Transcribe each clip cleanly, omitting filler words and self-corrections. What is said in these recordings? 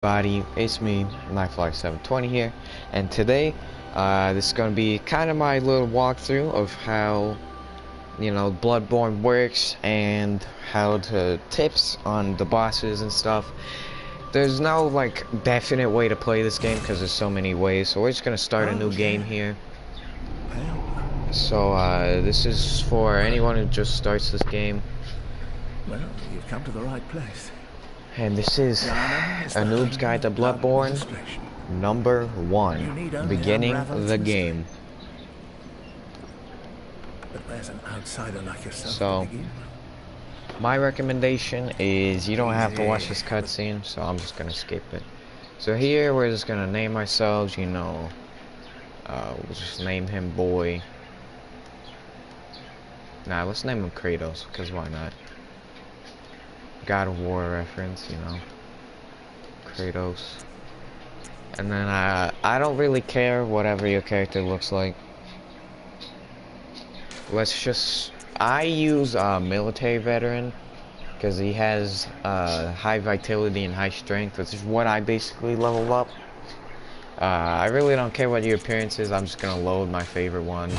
Everybody, it's me, Nightfly720 here, and today, this is gonna be kind of my little walkthrough of how, Bloodborne works and how to tips on the bosses and stuff. There's no, definite way to play this game because there's so many ways, so we're just gonna start a new game here. So, this is for anyone who just starts this game. Well, you've come to the right place. And this is a Noob's Guide to Bloodborne, number 1, beginning the game. But there's an outsider like yourself So, to begin. my recommendation is you don't have to watch this cutscene, so I'm just gonna skip it. So here we're just gonna name ourselves, we'll just name him Boy. Nah, let's name him Kratos, because why not? God of War reference, Kratos. And then I don't really care whatever your character looks like. I use military veteran because he has high vitality and high strength, which is what I basically level up. I really don't care what your appearance is. I'm just gonna load my favorite one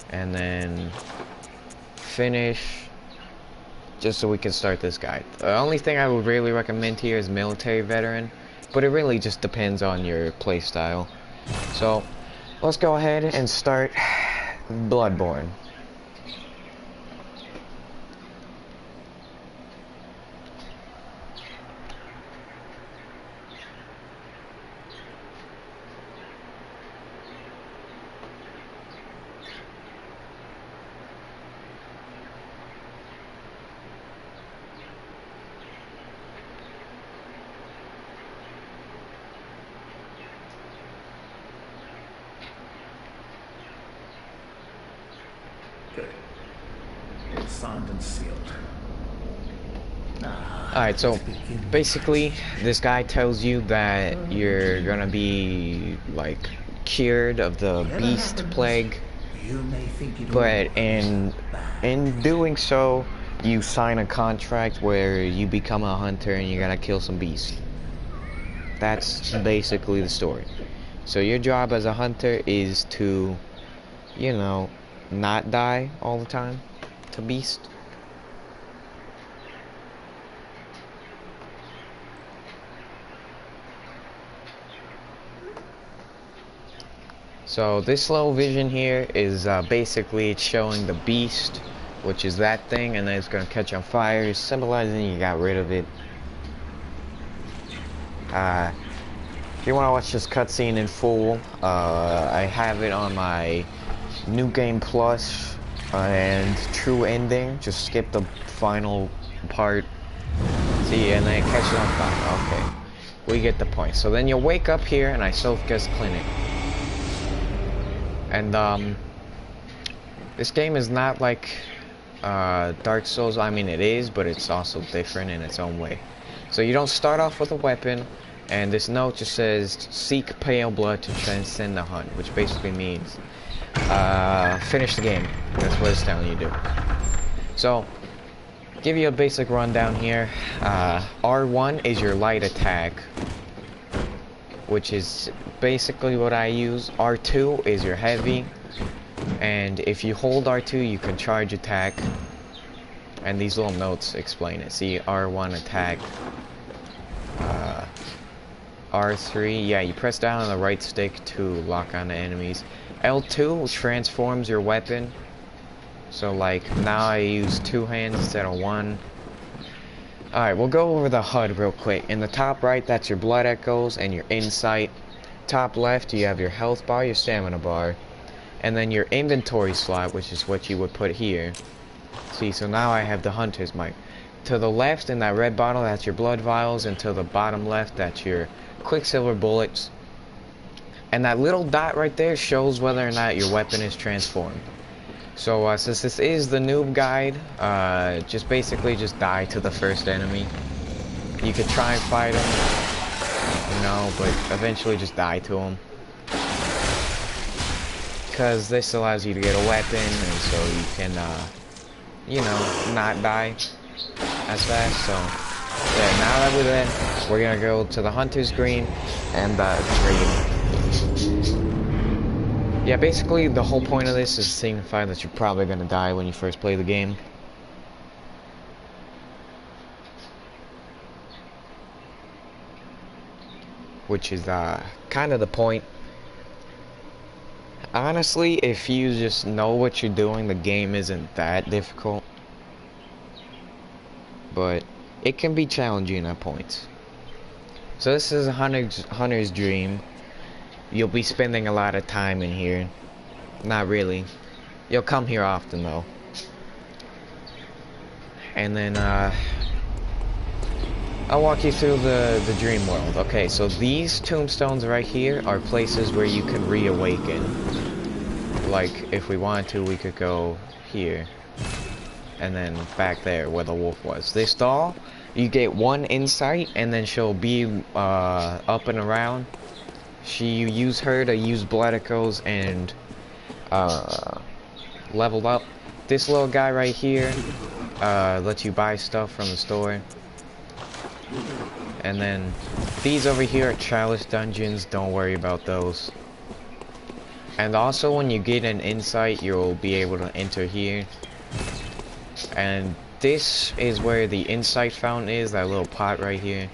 and then finish. Just so we can start this guide. The only thing I would really recommend here is military veteran, but it really just depends on your playstyle. So let's go ahead and start Bloodborne. Good. It's signed and sealed. Alright, so basically this guy tells you that you're gonna be cured of the beast plague, but in doing so you sign a contract where you become a hunter and you gotta kill some beasts. That's basically the story. So your job as a hunter is to, not die all the time to beast. So this little vision here is basically it's showing the beast, which is that thing, and then it's gonna catch on fire, symbolizing you got rid of it. If you want to watch this cutscene in full, I have it on my New Game Plus and True Ending. Just skip the final part. See, and then it catches on fire. Okay, we get the point. So then you'll wake up here in Isothka's clinic. And this game is not like Dark Souls. I mean, it is, but it's also different in its own way. So you don't start off with a weapon, and this note just says, seek pale blood to transcend the hunt, which basically means finish the game. That's what it's telling you to do. So, give you a basic rundown here. R1 is your light attack, which is basically what I use. R2 is your heavy, and if you hold R2 you can charge attack, and these little notes explain it. See, R1 attack, R3, yeah, you press down on the right stick to lock on the enemies. L2 transforms your weapon, so now I use 2 hands instead of 1. Alright, we'll go over the HUD real quick. In the top right, that's your blood echoes and your insight. Top left, you have your health bar, your stamina bar, and then your inventory slot, which is what you would put here. See, so now I have the hunter's mic. To the left in that red bottle, that's your blood vials, and to the bottom left, that's your quicksilver bullets. And that little dot right there shows whether or not your weapon is transformed. So since this is the noob guide, just basically die to the first enemy. You could try and fight him, but eventually just die to him. Because this allows you to get a weapon, and so you can, not die as fast. So Yeah, now that we're there, we're gonna go to the Hunter's Green and the Dream. Yeah, basically the whole point of this is to signify that you're probably gonna die when you first play the game. Which is kind of the point. Honestly, if you just know what you're doing, the game isn't that difficult. But it can be challenging at points. So this is a hunter's dream. You'll be spending a lot of time in here. Not really. You'll come here often though. And then I'll walk you through the dream world. Okay, so these tombstones right here are places where you can reawaken. Like, if we wanted to, we could go here. And then back there where the wolf was. This doll, you get one insight, and then she'll be up and around. You use her to use blood echoes and leveled up. This little guy right here lets you buy stuff from the store. And then these over here are chalice dungeons, don't worry about those. And also when you get an insight, you'll be able to enter here. And this is where the insight fountain is, that little pot right here.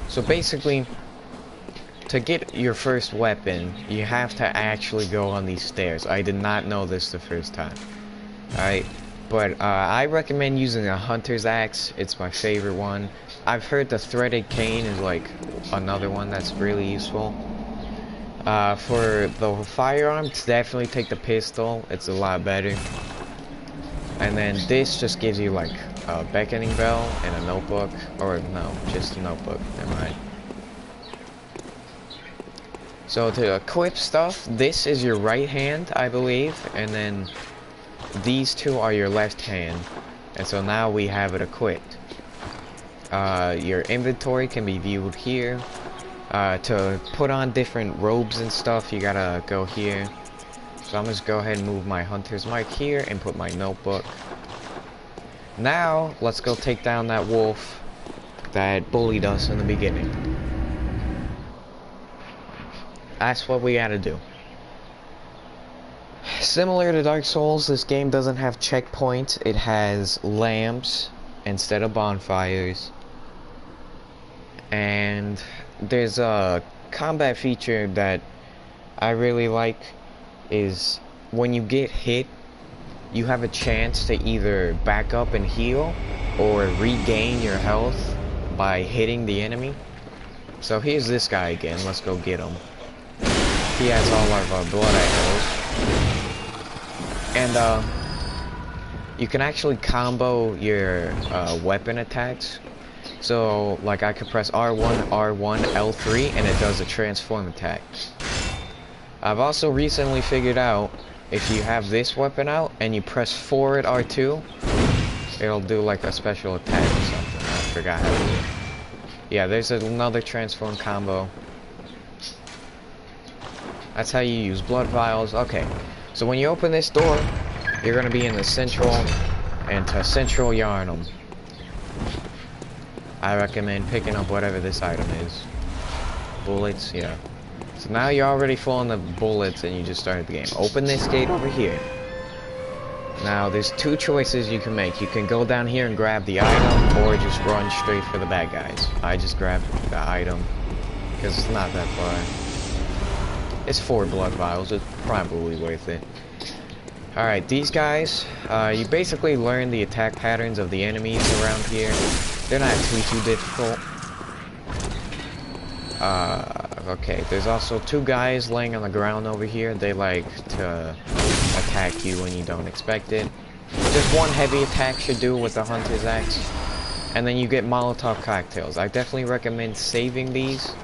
So basically, to get your first weapon, you have to actually go on these stairs. I did not know this the first time. Alright, but I recommend using a hunter's axe. It's my favorite one. I've heard the threaded cane is like another one that's really useful. For the firearms, definitely take the pistol. It's a lot better. And then this just gives you like a beckoning bell and a notebook. Or no, just a notebook. Never mind. So to equip stuff, this is your right hand, I believe. And then these two are your left hand. And so now we have it equipped. Your inventory can be viewed here. To put on different robes and stuff, you gotta go here. So I'm just go ahead and move my hunter's mic here and put my notebook. Now, let's go take down that wolf that bullied us in the beginning. That's what we gotta do. Similar to Dark Souls, this game doesn't have checkpoints. It has lamps instead of bonfires. And there's a combat feature that I really like, is when you get hit, you have a chance to either back up and heal or regain your health by hitting the enemy. So here's this guy again. Let's go get him. He has all of our blood echoes. And you can actually combo your weapon attacks. So like I could press R1, R1, L3 and it does a transform attack. I've also recently figured out if you have this weapon out and you press forward R2, it'll do like a special attack or something. I forgot how to do it. Yeah, there's another transform combo. That's how you use blood vials. Okay, so when you open this door, you're gonna be in the central, and to central Yarnum. I recommend picking up whatever this item is. Bullets, yeah. So now you're already full on the bullets and you just started the game. Open this gate over here. Now there's two choices you can make. You can go down here and grab the item or just run straight for the bad guys. I just grabbed the item because it's not that far. It's 4 blood vials. It's probably worth it. Alright, these guys, you basically learn the attack patterns of the enemies around here. They're not too difficult. Okay, there's also 2 guys laying on the ground over here. They like to attack you when you don't expect it. Just one heavy attack should do with the hunter's axe. And then you get Molotov cocktails. I definitely recommend saving these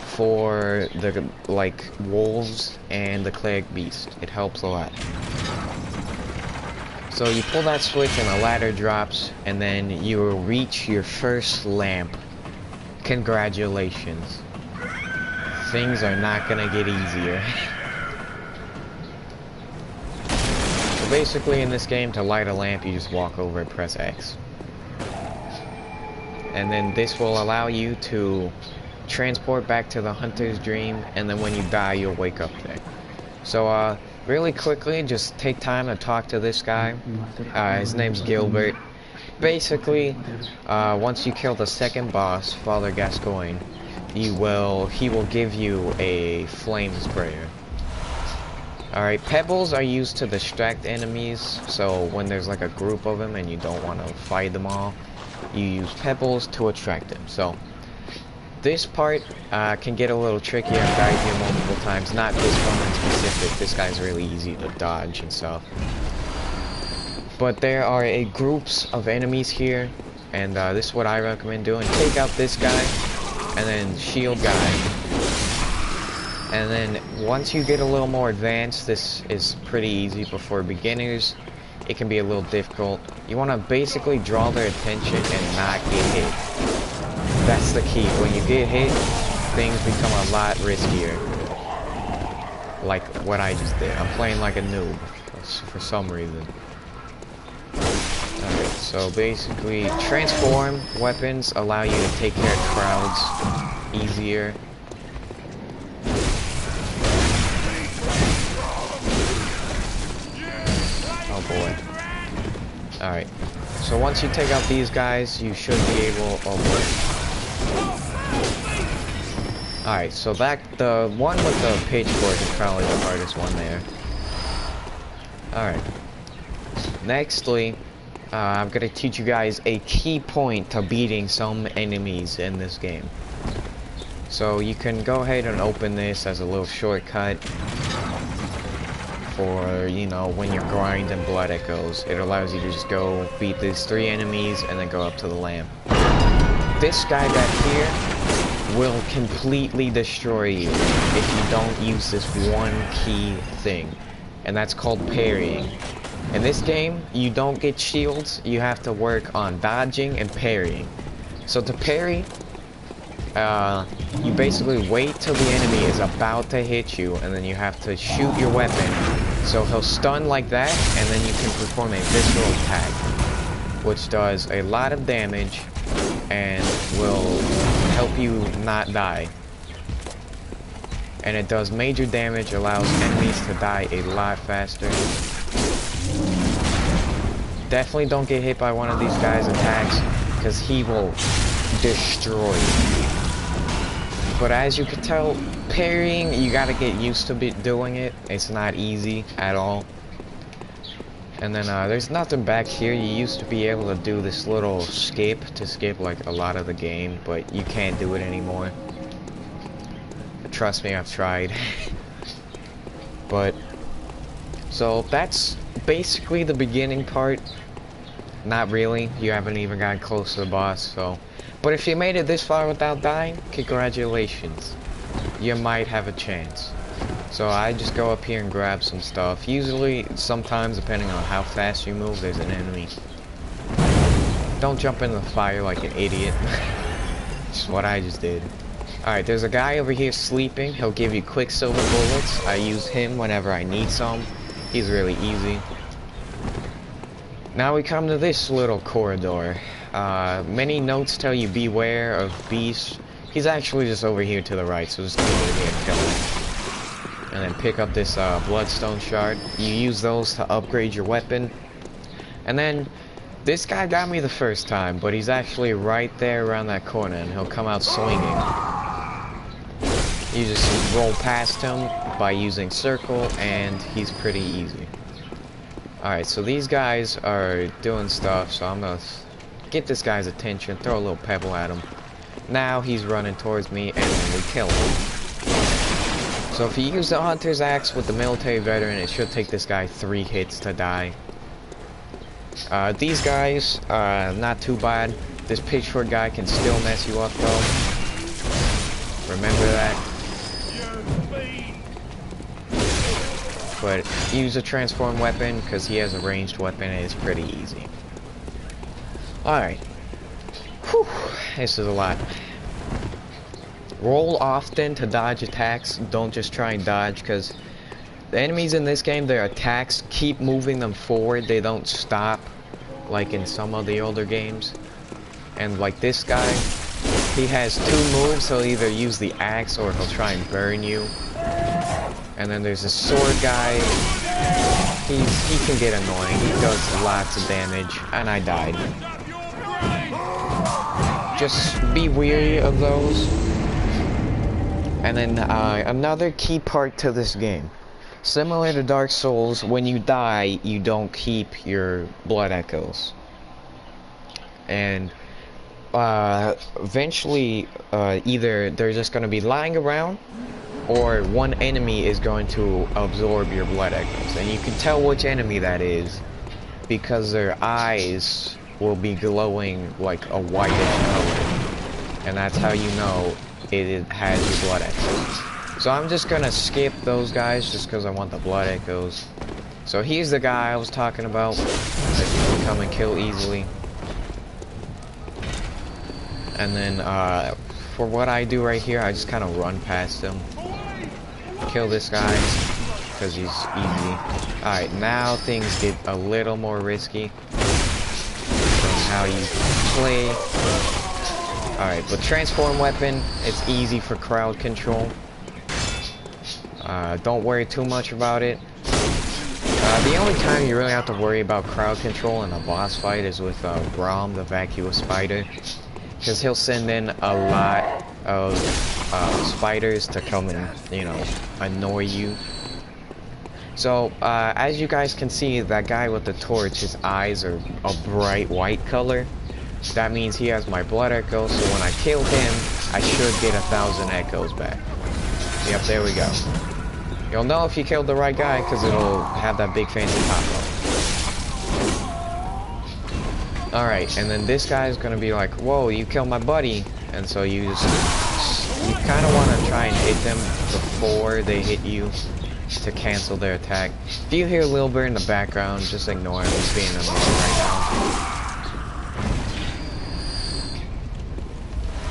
for the like wolves and the cleric beast. It helps a lot. So you pull that switch and a ladder drops, and then you will reach your first lamp. Congratulations. Things are not gonna get easier. So basically in this game, to light a lamp, you just walk over and press X. and then this will allow you to transport back to the hunter's dream, and then when you die you'll wake up there. So really quickly, just take time to talk to this guy. His name's Gilbert. Basically, once you kill the second boss, Father Gascoigne, he will give you a flame sprayer. Alright, pebbles are used to distract enemies, so when there's like a group of them and you don't want to fight them all, you use pebbles to attract them. So this part can get a little tricky. I've died here multiple times, not this one in specific. This guy's really easy to dodge and stuff. But there are groups of enemies here, and this is what I recommend doing. Take out this guy, and then shield guy. And then once you get a little more advanced, this is pretty easy, but for beginners, it can be a little difficult. You want to basically draw their attention and not get hit. That's the key. When you get hit, things become a lot riskier. Like what I just did. I'm playing like a noob for some reason. Alright, so basically, transform weapons allow you to take care of crowds easier. Oh boy. Alright, so once you take out these guys, you should be able... Oh boy. Alright, so the one with the pitchfork is probably the hardest one there. Alright. Nextly, I'm gonna teach you guys a key point to beating some enemies in this game. So you can go ahead and open this as a little shortcut for, you know, when you're grinding Blood Echoes. It allows you to just go beat these 3 enemies and then go up to the lamp. This guy back here will completely destroy you if you don't use this one key thing, and that's called parrying. In this game, you don't get shields, you have to work on dodging and parrying. So to parry, you basically wait till the enemy is about to hit you, and then you have to shoot your weapon. So he'll stun like that, and then you can perform a visceral attack, which does a lot of damage and will help you not die. And it does major damage, allows enemies to die a lot faster. Definitely don't get hit by one of these guys' attacks, because he will destroy you. But as you can tell, parrying, you gotta get used to doing it. It's not easy at all. And then there's nothing back here. You used to be able to do this little skip to skip like a lot of the game, but you can't do it anymore. Trust me, I've tried. But so that's basically the beginning part. Not really, you haven't even gotten close to the boss, so. But if you made it this far without dying, congratulations. You might have a chance. So I just go up here and grab some stuff. Usually, sometimes, depending on how fast you move, there's an enemy. Don't jump in the fire like an idiot. That's what I just did. Alright, there's a guy over here sleeping. He'll give you quicksilver bullets. I use him whenever I need some. He's really easy. Now we come to this little corridor. Many notes tell you beware of beasts. He's actually just over here to the right, so just go over here and kill him. And then pick up this bloodstone shard. You use those to upgrade your weapon. And then, this guy got me the first time, but he's actually right there around that corner, and he'll come out swinging. You just roll past him by using circle, and he's pretty easy. Alright, so these guys are doing stuff, so I'm gonna get this guy's attention, throw a little pebble at him. Now he's running towards me, and then we kill him. So if you use the Hunter's Axe with the military veteran, it should take this guy 3 hits to die. These guys, not too bad. This pitchfork guy can still mess you up, though. Remember that. But use a transform weapon, because he has a ranged weapon, and it's pretty easy. Alright. Whew, this is a lot. Roll often to dodge attacks. Don't just try and dodge, because the enemies in this game, their attacks keep moving them forward. They don't stop, like in some of the older games. And like this guy, he has two moves. He'll either use the axe or he'll try and burn you. And then there's a sword guy. He can get annoying. He does lots of damage, and I died. Just be weary of those. And then another key part to this game. Similar to Dark Souls, when you die, you don't keep your blood echoes. And eventually, either they're just going to be lying around, or one enemy is going to absorb your blood echoes. And you can tell which enemy that is, because their eyes will be glowing like a whitish color. And that's how you know it has your blood echoes. So I'm just gonna skip those guys just because I want the blood echoes. So he's the guy I was talking about that you can come and kill easily. And then for what I do right here, I just kind of run past him. Kill this guy because he's easy. Alright, now things get a little more risky from how you play. Alright, but transform weapon, it's easy for crowd control. Don't worry too much about it. The only time you really have to worry about crowd control in a boss fight is with Braum, the vacuous spider. Because he'll send in a lot of spiders to come and, you know, annoy you. So, as you guys can see, that guy with the torch, his eyes are a bright white color. That means he has my blood echo, so when I kill him, I should get 1,000 echoes back. Yep, there we go. You'll know if you killed the right guy, because it'll have that big fancy pop-up. Alright, and then this guy's gonna be like, whoa, you killed my buddy. And so you kind of want to try and hit them before they hit you to cancel their attack. If you hear Wilbur in the background, just ignore him. He's being annoying right now.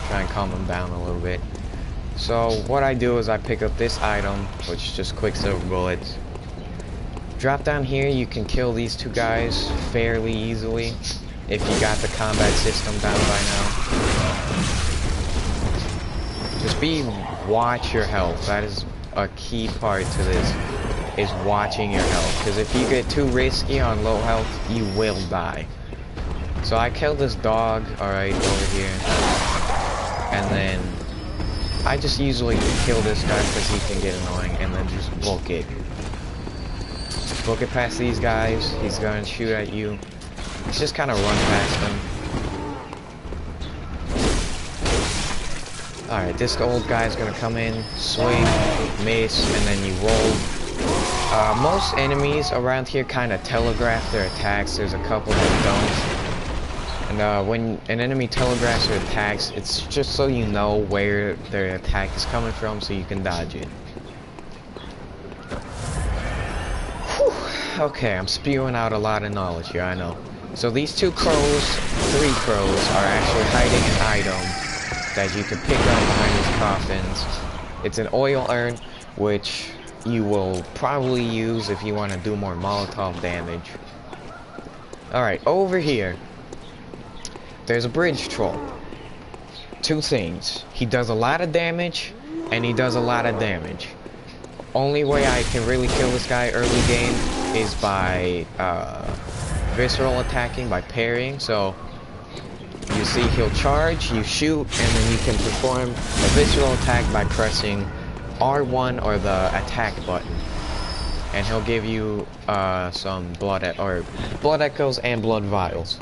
Try and calm him down a little bit. So what I do is I pick up this item, which is just Quicksilver bullets. Drop down here, you can kill these two guys fairly easily if you got the combat system down by now. Just watch your health. That is a key part to this, is watching your health. Because if you get too risky on low health, you will die. So I killed this dog, alright, over here. And then I just usually kill this guy because he can get annoying, and then just book it. Book it past these guys, he's gonna shoot at you. Just kind of run past them. Alright, this old guy's gonna come in, swing, miss, and then you roll. Most enemies around here kind of telegraph their attacks. There's a couple that don't. And when an enemy telegraphs their attacks, it's just so you know where their attack is coming from so you can dodge it. Whew. Okay, I'm spewing out a lot of knowledge here, I know. So these three crows, are actually hiding an item that you can pick up behind these coffins. It's an oil urn, which you will probably use if you want to do more Molotov damage. Alright, over here, there's a bridge troll. Two things. He does a lot of damage, and he does a lot of damage. Only way I can really kill this guy early game is by visceral attacking, by parrying. So you see he'll charge, you shoot, and then you can perform a visceral attack by pressing R1 or the attack button. And he'll give you some blood echoes and blood vials.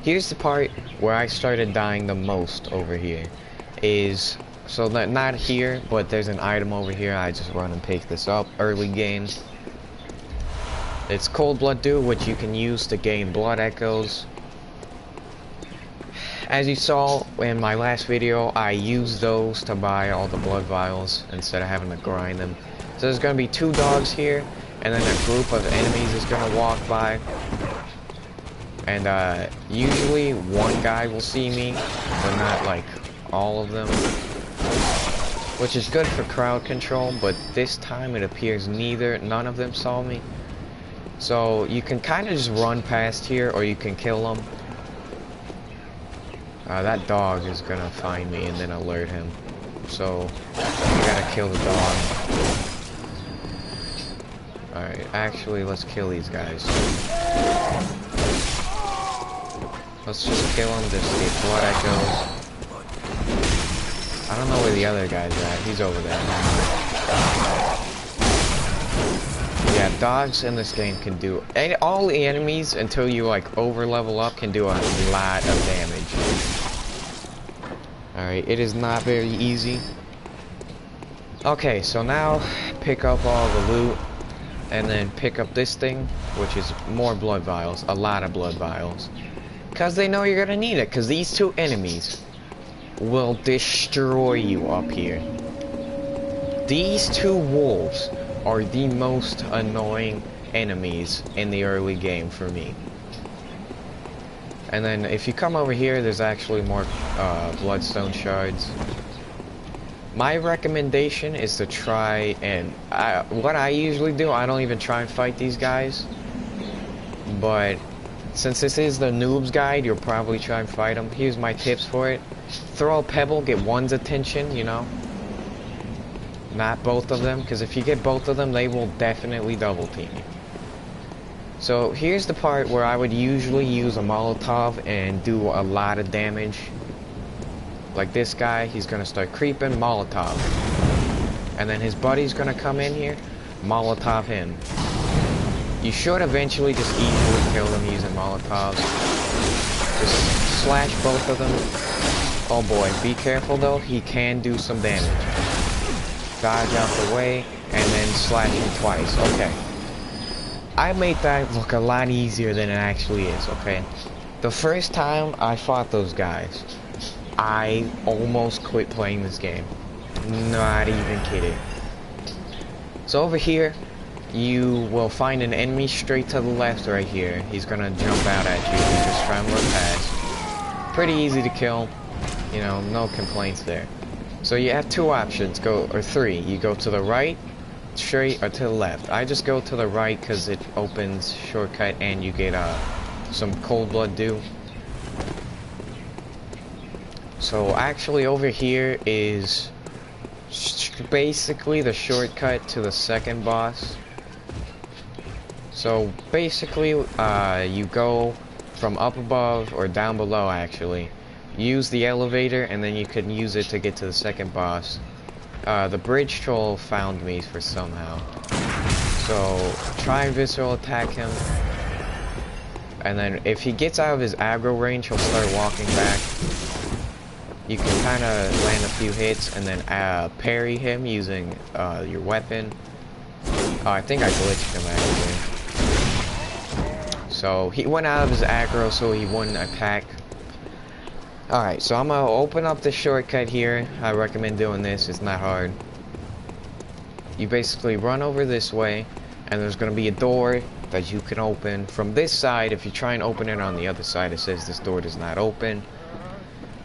Here's the part where I started dying the most over here. So not here, but there's an item over here. I just run and pick this up early game. It's Cold Blood Dew, which you can use to gain blood echoes. As you saw in my last video, I used those to buy all the blood vials instead of having to grind them. So there's going to be two dogs here, and then a group of enemies is going to walk by. And usually one guy will see me, but not like all of them. Which is good for crowd control, but this time it appears none of them saw me. So you can kind of just run past here, or you can kill them. That dog is gonna find me and then alert him. So, I gotta kill the dog. Alright, actually, let's kill these guys. Let's just kill him, just get blood echoes. I don't know where the other guy's at. He's over there. Yeah, dogs in this game can do... all the enemies, until you, like, over-level up, can do a lot of damage. Alright, it is not very easy. Okay, so now, pick up all the loot, and then pick up this thing, which is more blood vials. A lot of blood vials. Because they know you're gonna need it, because these two enemies will destroy you up here. These two wolves are the most annoying enemies in the early game for me. And then if you come over here, there's actually more bloodstone shards. My recommendation is to try and... what I usually do, I don't even try and fight these guys. But since this is the noob's guide, you'll probably try and fight them. Here's my tips for it. Throw a pebble, get one's attention, you know. Not both of them, because if you get both of them, they will definitely double team you. So here's the part where I would usually use a Molotov and do a lot of damage. Like this guy, he's gonna start creeping, Molotov. And then his buddy's gonna come in here, Molotov him. You should eventually just easily kill them using Molotovs. Just slash both of them. Oh boy, be careful though, he can do some damage. Dodge out the way, and then slash him twice. Okay. I made that look a lot easier than it actually is, okay? The first time I fought those guys, I almost quit playing this game. Not even kidding. So over here, you will find an enemy straight to the left right here. He's gonna jump out at you. You just try and run past. Pretty easy to kill. You know, no complaints there. So you have two options, or three. You go to the right, straight, or to the left. I just go to the right because it opens shortcut and you get some cold blood dew. So actually over here is basically the shortcut to the second boss. So basically you go from up above or down below actually. Use the elevator and then you can use it to get to the second boss. The bridge troll found me for somehow. So try and visceral attack him. And then if he gets out of his aggro range, he'll start walking back. You can kind of land a few hits and then parry him using your weapon. Oh, I think I glitched him actually. So he went out of his aggro so he wouldn't attack. Alright, so I'm gonna open up the shortcut here. I recommend doing this, it's not hard. You basically run over this way, and there's gonna be a door that you can open from this side. If you try and open it on the other side, it says this door does not open.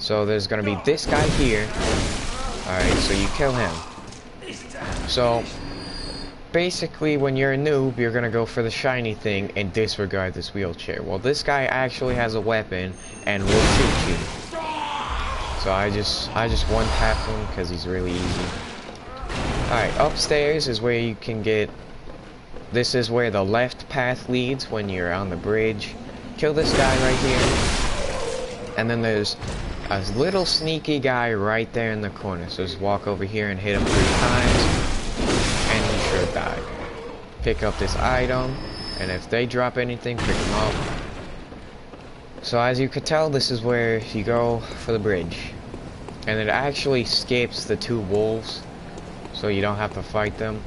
So there's gonna be this guy here. Alright, so you kill him. So basically when you're a noob, you're gonna go for the shiny thing and disregard this wheelchair. Well, this guy actually has a weapon and will shoot you. So I just one tap him because he's really easy. Alright, upstairs is where you can get... This is where the left path leads when you're on the bridge. Kill this guy right here. And then there's a little sneaky guy right there in the corner. So just walk over here and hit him 3 times. And he should die. Pick up this item. And if they drop anything, pick them up. So as you can tell, this is where you go for the bridge. And it actually skips the 2 wolves, so you don't have to fight them.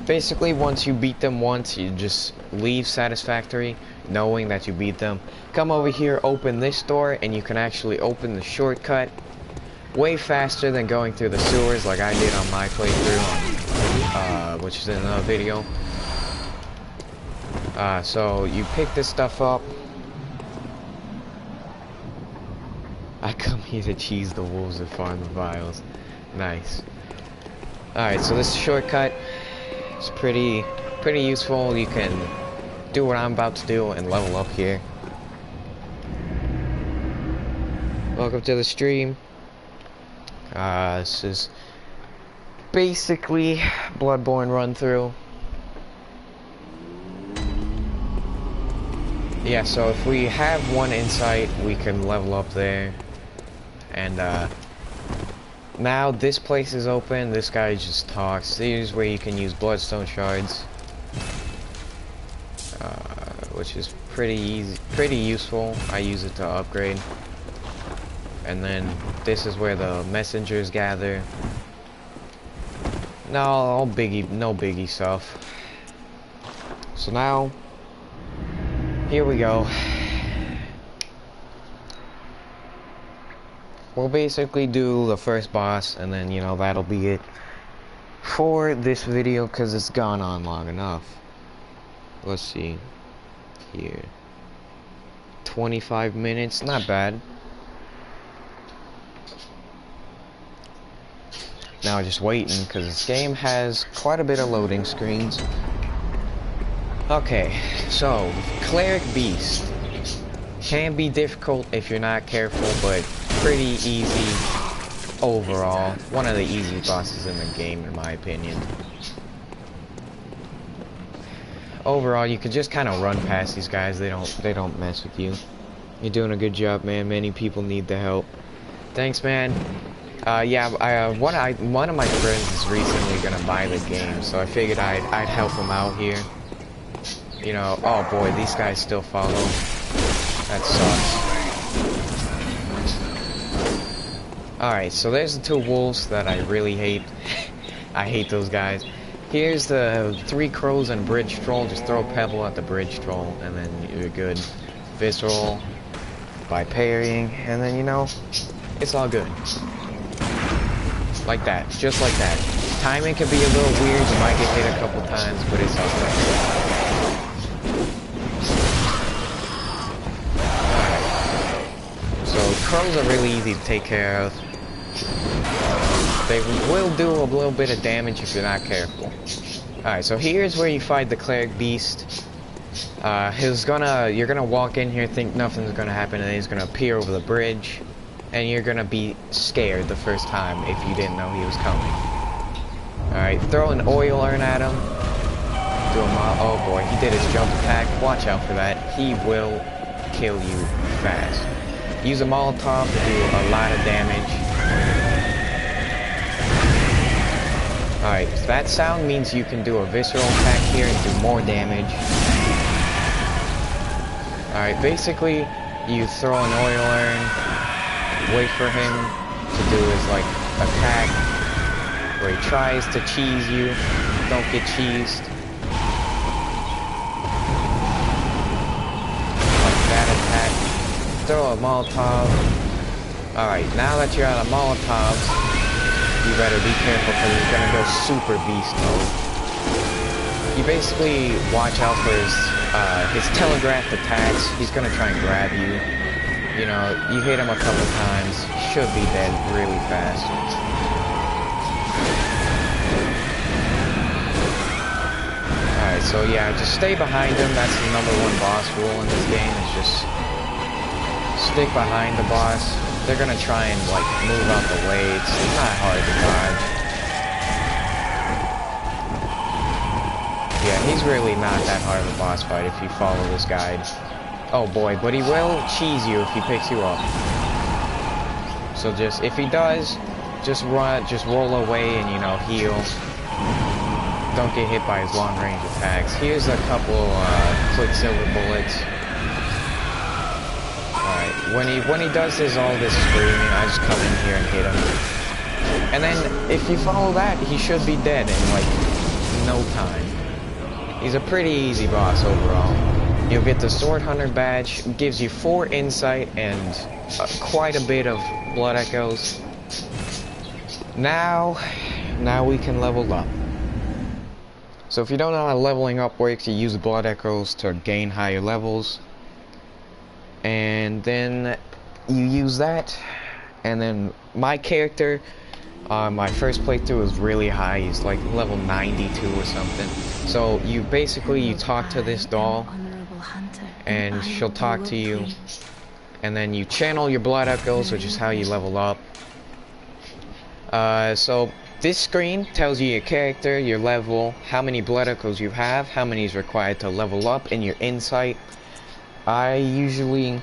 Basically, once you beat them once, you just leave satisfactory, knowing that you beat them. Come over here, open this door, and you can actually open the shortcut way faster than going through the sewers like I did on my playthrough, which is in another video. So you pick this stuff up. I come here to cheese the wolves and farm the vials. Nice. Alright, so this shortcut is pretty useful. You can do what I'm about to do and level up here. Welcome to the stream. This is basically Bloodborne run through. Yeah, so if we have one insight, we can level up there. And now this place is open. This guy just talks. This is where you can use bloodstone shards, which is pretty easy, pretty useful. I use it to upgrade. And then this is where the messengers gather. No biggie stuff. So now, here we go. We'll basically do the first boss, and then, you know, that'll be it for this video, because it's gone on long enough. Let's see. Here. 25 minutes, not bad. Now just waiting, because this game has quite a bit of loading screens. Okay, so, Cleric Beast. Can be difficult if you're not careful, but pretty easy overall. One of the easiest bosses in the game, in my opinion. Overall, you can just kind of run past these guys. They don't mess with you. You're doing a good job, man. Many people need the help. Thanks, man. Yeah, one of my friends is recently gonna buy the game, so I figured I'd help him out here. You know, oh boy, these guys still follow. That sucks. Alright, so there's the two wolves that I really hate. I hate those guys. Here's the 3 crows and bridge troll. Just throw a pebble at the bridge troll, and then you're good. Visceral by parrying, and then, you know, it's all good. Like that, just like that. Timing can be a little weird, you might get hit a couple times, but it's all good. So crows are really easy to take care of. They will do a little bit of damage if you're not careful. Alright, so here's where you fight the Cleric Beast. You're gonna walk in here, think nothing's gonna happen, and then he's gonna appear over the bridge. And you're gonna be scared the first time if you didn't know he was coming. Alright, throw an oil urn at him. Do him all. Oh boy, he did his jump attack. Watch out for that. He will kill you fast. Use a Molotov to do a lot of damage. Alright, that sound means you can do a visceral attack here and do more damage. Alright, basically, you throw an oil urn. Wait for him to do his, like, attack, where he tries to cheese you. Don't get cheesed. Like that attack. Throw a Molotov. Alright, now that you're out of Molotovs, you better be careful, because he's gonna go super beast mode. You basically watch out for his telegraphed attacks. He's gonna try and grab you. You know, you hit him a couple times, should be dead really fast. Alright, so yeah, just stay behind him. That's the #1 boss rule in this game, is just stick behind the boss. They're gonna try and, like, move out the way. It's not hard to dodge. Yeah, he's really not that hard of a boss fight if you follow this guide. Oh boy, but he will cheese you if he picks you up. So just, if he does, just run, just roll away and, you know, heal. Don't get hit by his long range attacks. Here's a couple Quicksilver bullets. Alright, when he does all this screaming, I just come in here and hit him. And then, if you follow that, he should be dead in, like, no time. He's a pretty easy boss overall. You'll get the Sword Hunter badge, gives you 4 insight and quite a bit of blood echoes. Now we can level up. So if you don't know how leveling up works, you use blood echoes to gain higher levels. And then you use that, and then my character, my first playthrough was really high. He's like level 92 or something. So you basically, you talk to this doll, and she'll talk to you, And then you channel your blood echoes, which is how you level up. So this screen tells you your character, your level, how many blood echoes you have, how many is required to level up, and your insight. I usually...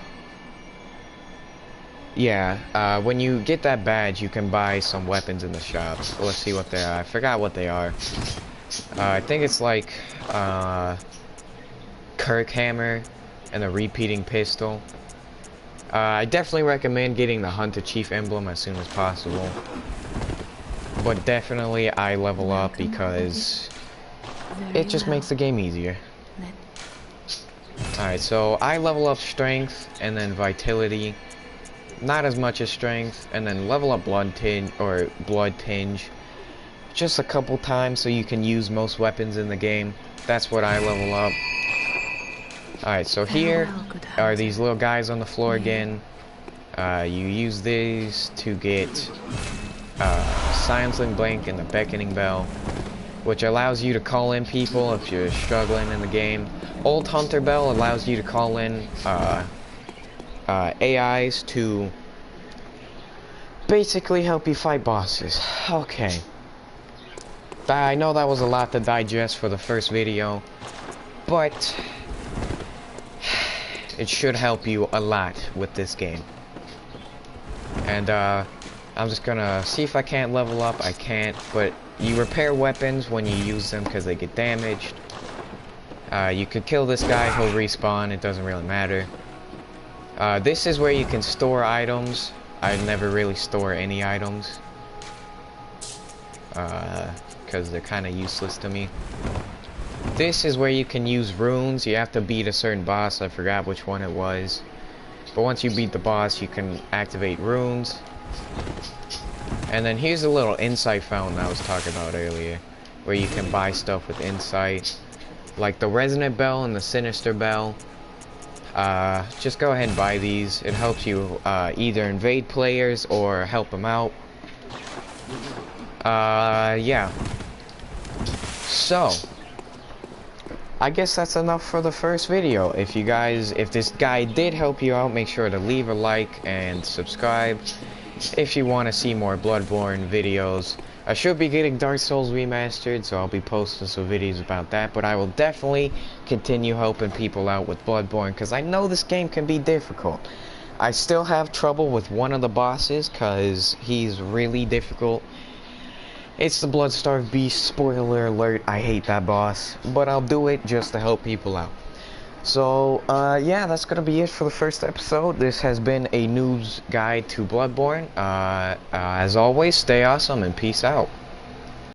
Yeah, when you get that badge, you can buy some weapons in the shop. Let's see what they are. I forgot what they are. I think it's like, Kirk Hammer and a repeating pistol. I definitely recommend getting the Hunter Chief emblem as soon as possible. But definitely I level up because it just makes the game easier. Alright, so I level up strength and then vitality. Not as much as strength, and then level up blood tinge just a couple times so you can use most weapons in the game. That's what I level up. Alright, so here are these little guys on the floor again. You use these to get Silencing Blink and the Beckoning Bell, which allows you to call in people if you're struggling in the game. Old Hunter Bell allows you to call in AIs to basically help you fight bosses. Okay. I know that was a lot to digest for the first video, but it should help you a lot with this game. And I'm just gonna see if I can't level up. I can't, but you repair weapons when you use them because they get damaged. You could kill this guy, he'll respawn, it doesn't really matter. This is where you can store items. I never really store any items because they're kind of useless to me. This is where you can use runes. You have to beat a certain boss. I forgot which one it was, but once you beat the boss you can activate runes. And then here's a little insight fountain I was talking about earlier, where you can buy stuff with insight, like the Resonant Bell and the Sinister Bell. Just go ahead and buy these. It helps you either invade players or help them out. Yeah. So, I guess that's enough for the first video. If this guy did help you out, make sure to leave a like and subscribe if you want to see more Bloodborne videos. I should be getting Dark Souls Remastered, so I'll be posting some videos about that, but I will definitely continue helping people out with Bloodborne, because I know this game can be difficult. I still have trouble with one of the bosses, because he's really difficult. It's the Bloodstarved Beast, spoiler alert, I hate that boss, but I'll do it just to help people out. So, yeah, that's gonna be it for the first episode. This has been a Noob's Guide to Bloodborne. As always, stay awesome and peace out.